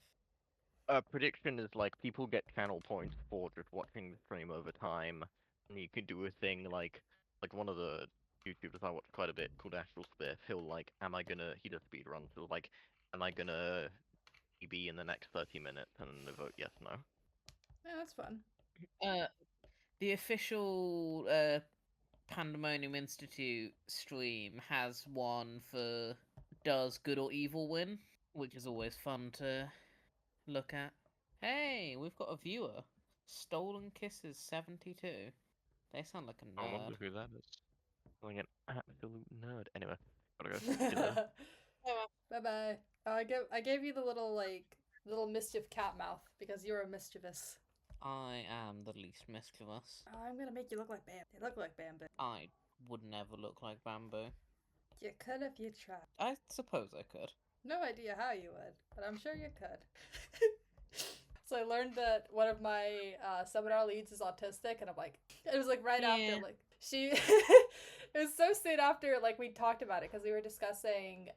Prediction is like people get channel points for just watching the stream over time, and you can do a thing like one of the YouTubers I watch quite a bit called Astral Spiff. He'll like, he does speedruns, so like, am I gonna be in the next 30 minutes, and they vote yes, no. Yeah, that's fun. The official Pandemonium Institute stream has one for does good or evil win, which is always fun to look at. Hey, we've got a viewer. Stolenkisses 72. They sound like a nerd. I wonder who that is. Like an absolute nerd. Anyway, gotta go. Bye-bye. I gave you the little mischief cat mouth because you're a mischievous. I am the least mischievous. Oh, I'm gonna make you look like Bam. You look like Bamboo. I would never look like Bamboo. You could if you tried. I suppose I could. No idea how you would, but I'm sure you could. So I learned that one of my seminar leads is autistic, and I'm like, it was like after, like, she, it was so soon after, like, we talked about it, because we were discussing,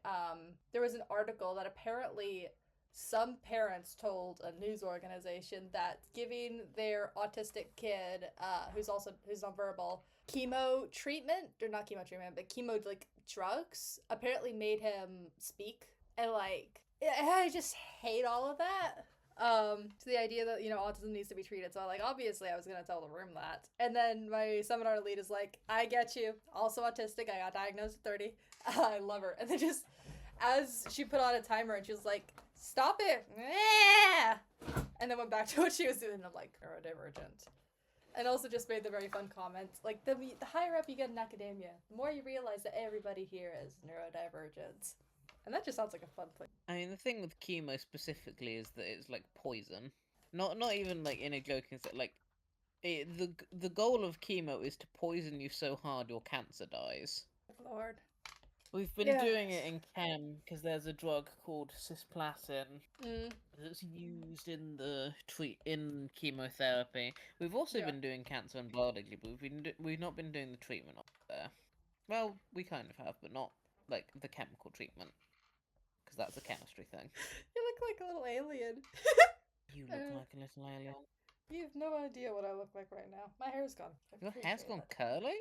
there was an article that apparently some parents told a news organization that giving their autistic kid, who's nonverbal, chemo treatment, or not chemo treatment, but chemo, like, drugs, apparently made him speak. And, like, I just hate all of that. To the idea that, autism needs to be treated. So, like, obviously I was gonna tell the room that. And then my seminar lead is like, I get you. Also autistic. I got diagnosed at 30. I love her. And then just, as she put on a timer and she was like, stop it! And then went back to what she was doing. I'm like, neurodivergent. And also just made the very fun comment, like, the higher up you get in academia, the more you realize that everybody here is neurodivergent. And that just sounds like a fun thing. I mean, the thing with chemo specifically is that it's like poison. Not even like in a joking sense. Like, the goal of chemo is to poison you so hard your cancer dies. Lord. We've been doing it in chem because there's a drug called cisplatin that's used in the in chemotherapy. We've also been doing cancer and biology, but we've not been doing the treatment there. Well, we kind of have, but not like the chemical treatment, because that's a chemistry thing. You look like a little alien. You look like a little alien. You have no idea what I look like right now. My hair's gone. Your hair's gone curly?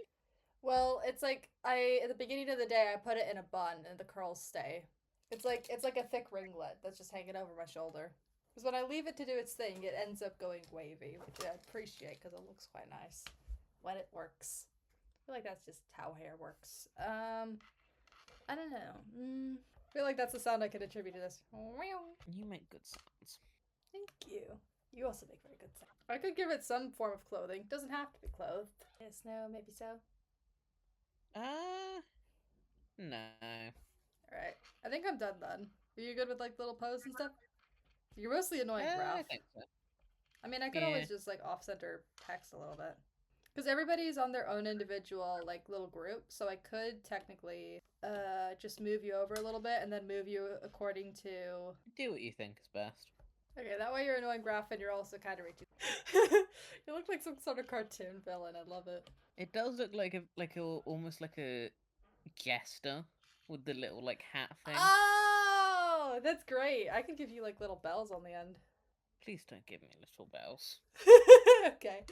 Well, it's like at the beginning of the day I put it in a bun and the curls stay. It's like a thick ringlet that's just hanging over my shoulder. Because when I leave it to do its thing, it ends up going wavy, which I appreciate because it looks quite nice when it works. I feel like that's just how hair works. I don't know. I feel like that's the sound I could attribute to this. You make good sounds. Thank you. You also make very good sounds. I could give it some form of clothing. Doesn't have to be clothed. Yes, no, maybe so. No. Alright. I think I'm done. Are you good with like little pose and stuff? You're mostly annoying, Ralph. I think so. I mean, I could always just like off-center text a little bit. Because everybody's on their own individual like little group, so I could technically just move you over a little bit and then move you according to... Do what you think is best. Okay, that way you're annoying Graph and you're also kind of reaching. You look like some sort of cartoon villain. I love it. It does look like almost like a jester with the little like hat thing. Oh, that's great. I can give you like little bells on the end. Please don't give me little bells. Okay.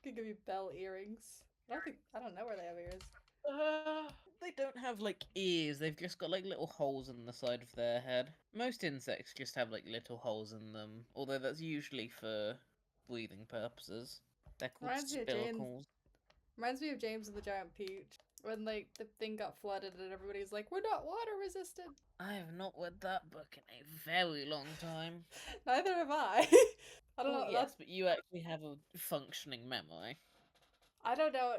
Could give you bell earrings. I don't know where they have ears. They don't have like ears. They've just got like little holes in the side of their head. Most insects just have like little holes in them, although that's usually for breathing purposes. They're called spiracles. Reminds me of James and the Giant Peach. When like the thing got flooded and everybody's like, we're not water resistant. I have not read that book in a very long time. Neither have I. I don't know. Yes, but you actually have a functioning memory. I don't know.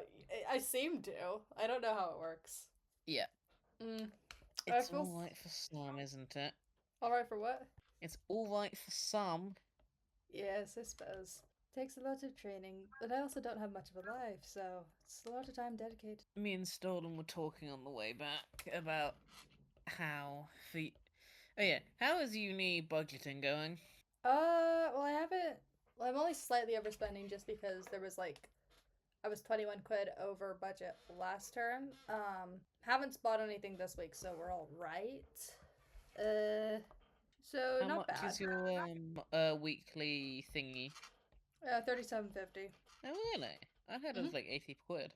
I seem to. I don't know how it works. Yeah. It's alright for some, isn't it? Alright for what? It's alright for some. Yes, I suppose. Takes a lot of training, but I also don't have much of a life, so it's a lot of time dedicated. Me and Stolen were talking on the way back about how how is uni budgeting going? Well, I haven't. Well, I'm only slightly overspending just because there was like, I was 21 quid over budget last term. Haven't bought anything this week, so we're all right. So how not much bad. Is your weekly thingy? 37.50. Oh really? I heard it was like 80 quid.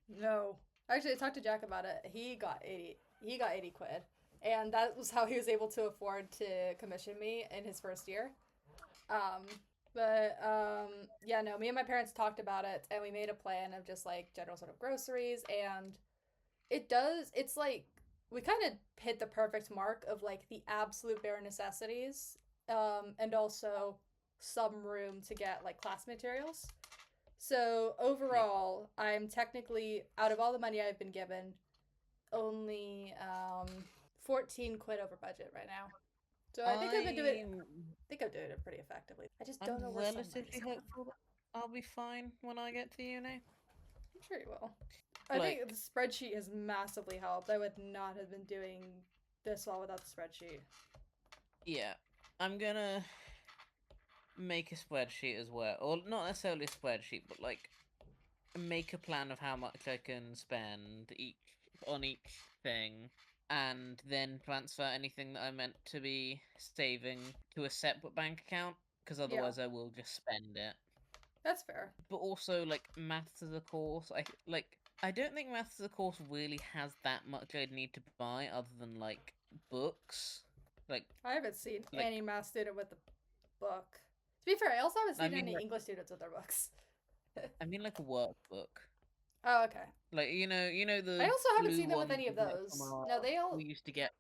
No, actually, I talked to Jack about it. He got 80. He got 80 quid, and that was how he was able to afford to commission me in his first year. Yeah, no, me and my parents talked about it, and we made a plan of just like general sort of groceries, and it's like we kind of hit the perfect mark of like the absolute bare necessities, and also some room to get like class materials. So overall, I'm technically, out of all the money I've been given, only 14 quid over budget right now. So I think I'm doing it pretty effectively. I just don't know where relatively hopeful that I'll be fine when I get to uni. I'm sure you will. I think the spreadsheet has massively helped. I would not have been doing this well without the spreadsheet. Yeah, I'm gonna make a spreadsheet as well, or not necessarily a spreadsheet, but like make a plan of how much I can spend on each thing, and then transfer anything that I meant to be saving to a separate bank account, because otherwise I will just spend it. That's fair. But also, like, maths as a course, I don't think maths as a course really has that much I'd need to buy other than like books. Like, I haven't seen any math student with a book. To be fair, I also haven't seen any English students with their books. I mean, like a workbook. Oh, okay. Like, you know the. I also haven't seen them with any of those. No, they all. We used to get.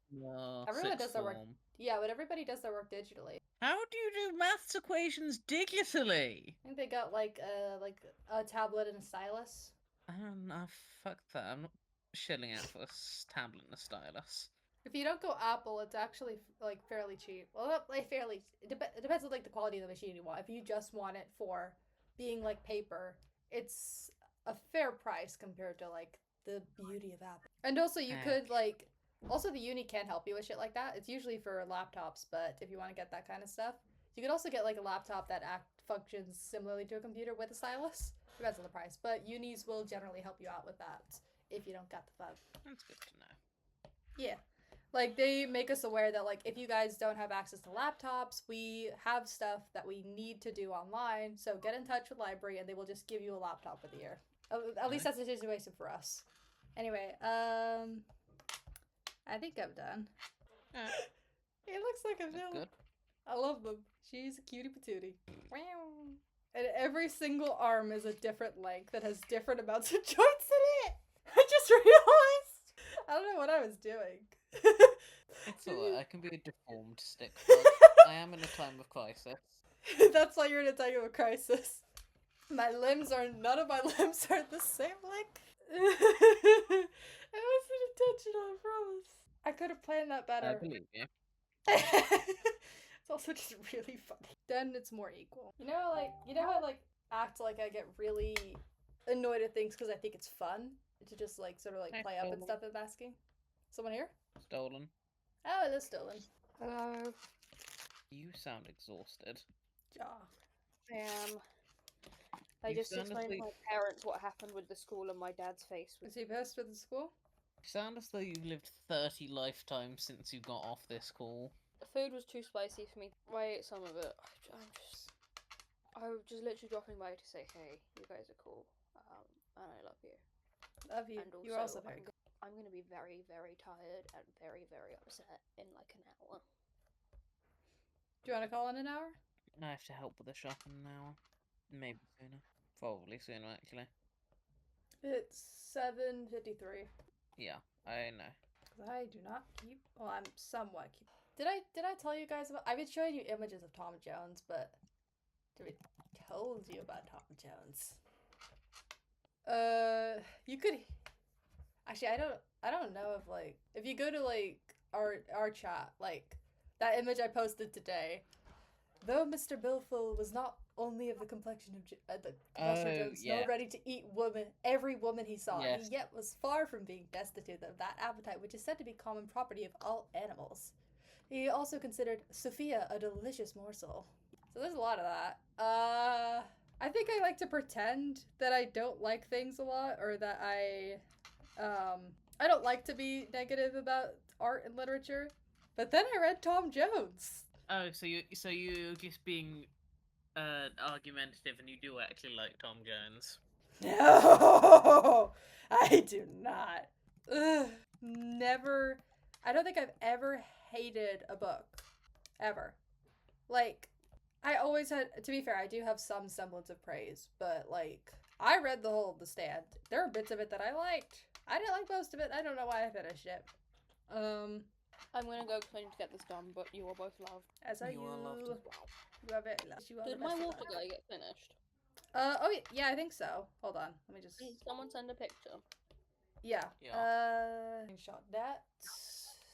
Everyone does their work. Yeah, but everybody does their work digitally. How do you do maths equations digitally? I think they got like a tablet and a stylus. Fuck that. I'm not shelling out for a tablet and a stylus. If you don't go Apple, it's actually like fairly cheap. Well, not like fairly. It depends on like the quality of the machine you want. If you just want it for being like paper, it's a fair price compared to like the beauty of Apple. And also, you could, like, also the uni can help you with shit like that. It's usually for laptops, but if you want to get that kind of stuff, you could also get, like, a laptop that functions similarly to a computer with a stylus. Depends on the price, but unis will generally help you out with that if you don't got the funds. That's good to know. Yeah. Like, they make us aware that, like, if you guys don't have access to laptops, we have stuff that we need to do online, so get in touch with library and they will just give you a laptop for the year. At least that's the situation for us. Anyway, I think I'm done. It looks like a villain. Good. I love them. She's a cutie patootie. And every single arm is a different length that has different amounts of joints in it. I just realized. I don't know what I was doing. It's alright, I can be a deformed stick bug. I am in a time of crisis. That's why you're in a time of crisis. None of my limbs are the same length. It wasn't intentional, I promise. I could have planned that better. I believe you. It's also just really funny. Then it's more equal. You know how I act like I get really annoyed at things because I think it's fun to just like sort of like play up and stuff at masking. Someone here? Stolen. Oh, it is stolen. Hello. You sound exhausted. Ja. I am. I just explained to my parents what happened with the school and my dad's face was. Is he pissed with the school? You sound as though you've lived 30 lifetimes since you got off this call. The food was too spicy for me. I ate some of it. I was just literally dropping by to say, hey, you guys are cool. And I love you. Love you. And also, You're also very cool. I'm gonna be very, very tired and very, very upset in like an hour. Do you want to call in an hour? I have to help with the shop in an hour. Maybe sooner. Probably sooner, actually. It's 7:53. Yeah, I know. I do not keep. Well, I'm somewhat keep. Did I tell you guys about? I've been showing you images of Tom Jones, but did I told you about Tom Jones? You could. Actually, I don't know if like if you go to like our chat, like that image I posted today. Though Mr. Billful was not only of the complexion of Jones, nor ready to eat every woman he saw, he yet was far from being destitute of that appetite which is said to be common property of all animals. He also considered Sophia a delicious morsel. So there's a lot of that. I think I like to pretend that I don't like things a lot, or that I don't like to be negative about art and literature. But then I read Tom Jones. Oh, so you're just being argumentative, and you do actually like Tom Jones. No, I do not. Ugh, never. I don't think I've ever hated a book, ever. Like, I always had. To be fair, I do have some semblance of praise, but like, I read the whole The Stand. There are bits of it that I liked. I didn't like most of it. I don't know why I finished it. I'm gonna go because I need to get this done, but you are both loved. As are you. You are loved as well. You are very loved. You are Did the my best of water us. guy get finished? Oh yeah, I think so. Hold on, let me just. Did someone send a picture? Yeah. Yeah. Shot that.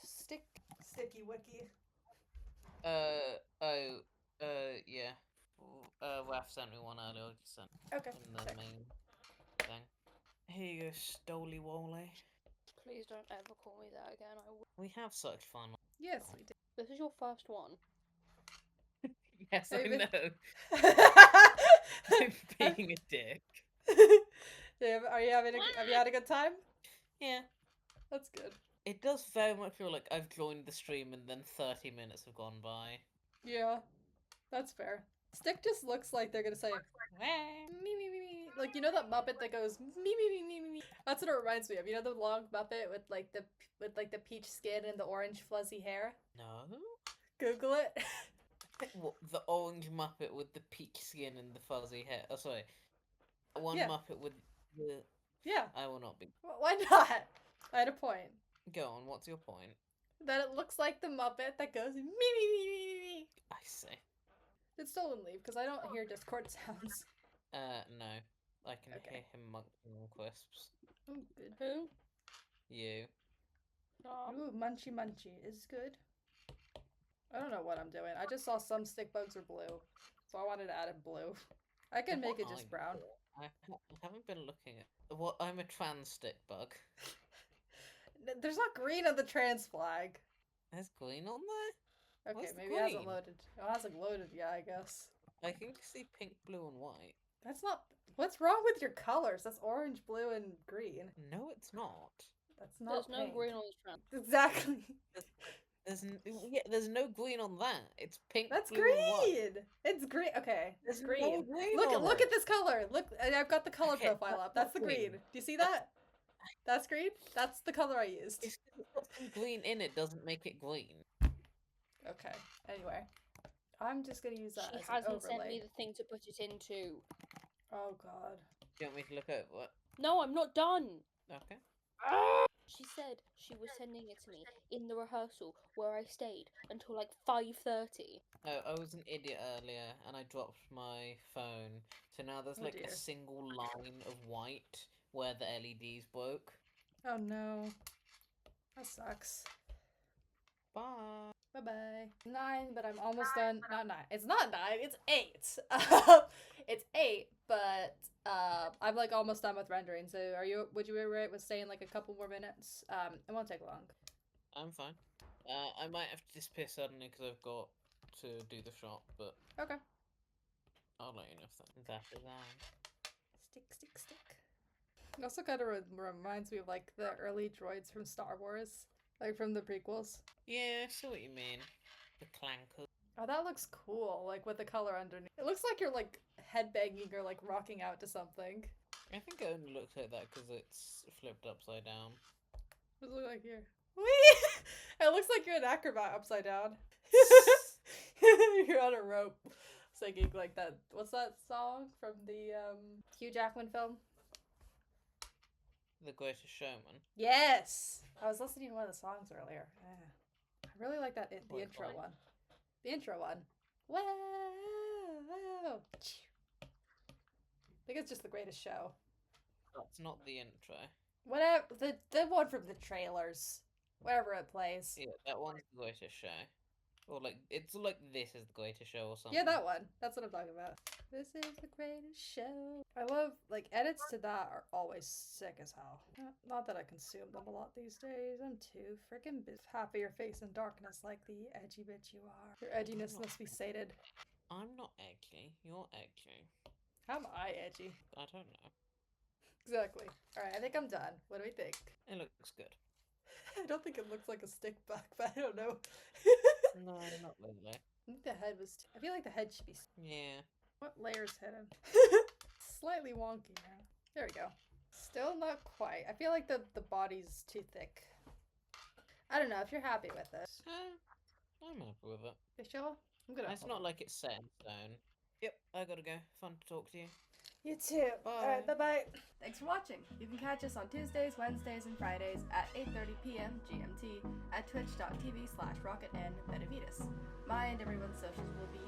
Sticky wiki. Yeah. Raph sent me one earlier. Just sent Okay. in the main thing. Here you go, Stoly Woly. Please don't ever call me that again. We have such fun. Yes, we did. This is your first one. Yes, I David. know. I'm being a dick. Yeah, have you had a good time? Yeah. That's good. It does very much feel like I've joined the stream and then 30 minutes have gone by. Yeah, that's fair. Stick just looks like they're gonna say me me me me. Like, you know that Muppet that goes me me me me me me. That's what it reminds me of. You know the long Muppet with like the peach skin and the orange fuzzy hair? No? Google it. What, the orange Muppet with the peach skin and the fuzzy hair? Oh, sorry. One Yeah. Muppet with the... Yeah. I will not be... Why not? I had a point. Go on, what's your point? That it looks like the Muppet that goes me me me me me. I see. Did Stolen leave? Because I don't hear Discord sounds. No. I can hear him munching on crisps. Oh, good. Who? You. Ooh, munchy munchy is good. I don't know what I'm doing. I just saw some stick bugs were blue, so I wanted to add in blue. I can And make what it just are brown. you? I haven't been looking at. What? I'm a trans stick bug. There's not green on the trans flag. There's green on there? Okay, Where's the maybe it hasn't green? loaded. It hasn't loaded yet, I guess. I can see pink, blue, and white. That's not. What's wrong with your colors? That's orange, blue, and green. No, it's not. That's not. There's no pink. green on this trans. Exactly. There's no green on that. It's pink, That's blue, and white. green. It's green. Okay, it's There's green. no green Look on look it. at this color. Look, I've got the color Okay, profile that's up. That's the not green. green. Do you see that? That's green. That's the color I used. Just 'cause it's got some green in it doesn't make it green. Okay. Anyway, I'm just gonna use that She as an hasn't sent me overlay. the thing to put it into. Oh god. Do you want me to look over it? No, I'm not done. Okay. She said she was sending it to me in the rehearsal where I stayed until like 5:30. Oh, I was an idiot earlier and I dropped my phone. So now there's Oh, like dear. a single line of white where the LEDs broke. Oh no. That sucks. Bye. Bye bye. 9, but I'm almost done. Not 9. It's not 9. It's 8. It's 8, but I'm like almost done with rendering. So would you be right with staying like a couple more minutes? It won't take long. I'm fine. I might have to disappear suddenly because I've got to do the shop, but Okay. I'll let you know if that is that. Stick. It also kind of reminds me of like the early droids from Star Wars, like from the prequels. Yeah, I see what you mean. The clankers. Oh, that looks cool, like with the color underneath. It looks like you're like headbanging or like rocking out to something. I think it only looks like that because it's flipped upside down. What does it look like here? Whee! It looks like you're an acrobat upside down. You're on a rope singing like that. What's that song from the Hugh Jackman film? The Greatest Showman. Yes! I was listening to one of the songs earlier. Yeah. I really like the Which intro one? one. The intro one. Whoa! I think it's just The Greatest Show. That's not the intro. Whatever, the one from the trailers. Wherever it plays. Yeah, that one's the Greatest Show. Or like, it's like This is the Greatest Show or something. Yeah, that one. That's what I'm talking about. This is the greatest show. I love, like, edits to that are always sick as hell. Not that I consume them a lot these days. I'm too freaking busy. Half of your face in darkness like the edgy bitch you are. Your edginess must be sated. I'm not edgy. You're edgy. How am I edgy? I don't know. Exactly. Alright, I think I'm done. What do we think? It looks good. I don't think it looks like a stick back, but I don't know. No, not really. I think the head was... I feel like the head should be... Yeah. What layer's hidden? Slightly wonky now. There we go. Still not quite. I feel like the body's too thick. I don't know if you're happy with it. I'm happy with it. You sure? I'm gonna. It's not like it's set in stone. Yep, I gotta go. Fun to talk to you. You too. Alright, Bye. bye-bye. Thanks for watching. You can catch us on Tuesdays, Wednesdays, and Fridays at 8:30 p.m. GMT at twitch.tv/rocketandbenavides. My and everyone's socials will be